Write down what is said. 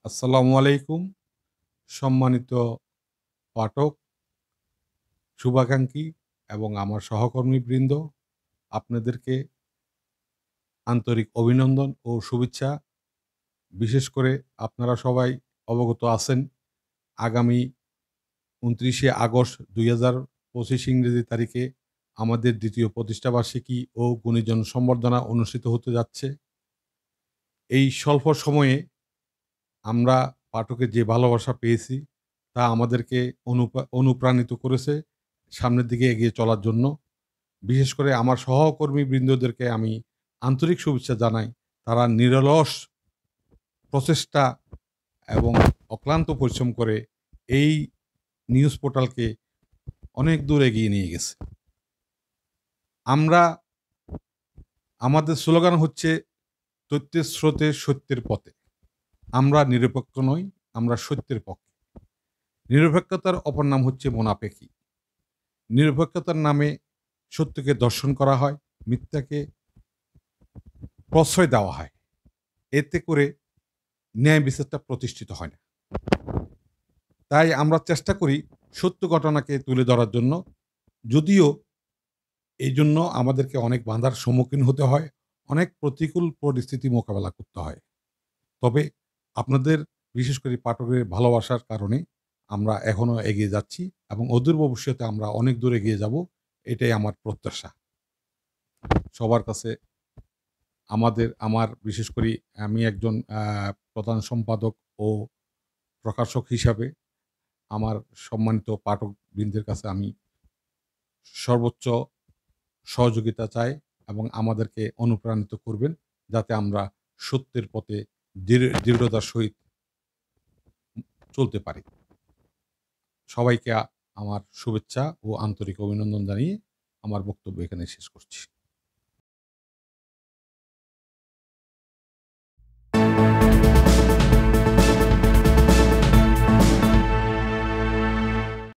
আসসালামু আলাইকুম। সম্মানিত পাঠক, শুভাকাঙ্ক্ষী এবং আমার সহকর্মীবৃন্দ, আপনাদেরকে আন্তরিক অভিনন্দন ও শুভেচ্ছা। বিশেষ করে আপনারা সবাই অবগত আছেন, আগামী ২৯শে আগস্ট ২০২৫ ইংরেজি তারিখে আমাদের দ্বিতীয় প্রতিষ্ঠাবার্ষিকী ও গুণীজন সম্বর্ধনা অনুষ্ঠিত হতে যাচ্ছে। এই স্বল্প সময়ে আমরা পাঠকের যে ভালোবাসা পেয়েছি, তা আমাদেরকে অনুপ্রাণিত করেছে সামনের দিকে এগিয়ে চলার জন্য। বিশেষ করে আমার সহকর্মীবৃন্দদেরকে আমি আন্তরিক শুভেচ্ছা জানাই। তারা নিরলস প্রচেষ্টা এবং অক্লান্ত পরিশ্রম করে এই নিউজ পোর্টালকে অনেক দূর এগিয়ে নিয়ে গেছে। আমরা আমাদের স্লোগান হচ্ছে, "তথ্যের স্রোতে সত্যের পথে।" আমরা নিরপেক্ষ নই, আমরা সত্যের পক্ষে। নিরপেক্ষতার অপর নাম হচ্ছে মোনাফেকি। নিরপেক্ষতার নামে সত্যকে দর্শন করা হয়, মিথ্যাকে প্রশ্রয় দেওয়া হয়। এতে করে ন্যায় বিচারটা প্রতিষ্ঠিত হয় না। তাই আমরা চেষ্টা করি সত্য ঘটনাকে তুলে ধরার জন্য। যদিও এইজন্য আমাদেরকে অনেক বাধার সম্মুখীন হতে হয়, অনেক প্রতিকূল পরিস্থিতি মোকাবেলা করতে হয়। তবে আপনাদের, বিশেষ করে পাঠকের ভালোবাসার কারণে আমরা এখনো এগিয়ে যাচ্ছি এবং অদূর ভবিষ্যতে আমরা অনেক দূর এগিয়ে যাব। এটাই আমার প্রত্যাশা। সবার কাছে আমার বিশেষ করে আমি একজন প্রধান সম্পাদক ও প্রকাশক হিসাবে আমার সম্মানিত পাঠকবৃন্দের কাছে আমি সর্বোচ্চ সহযোগিতা চাই এবং আমাদেরকে অনুপ্রাণিত করবেন, যাতে আমরা সত্যের পথে দৃঢ়তার সহিত চলতে পারি। সবাইকে আমার শুভেচ্ছা ও আন্তরিক অভিনন্দন জানিয়ে আমার বক্তব্য এখানে শেষ করছি।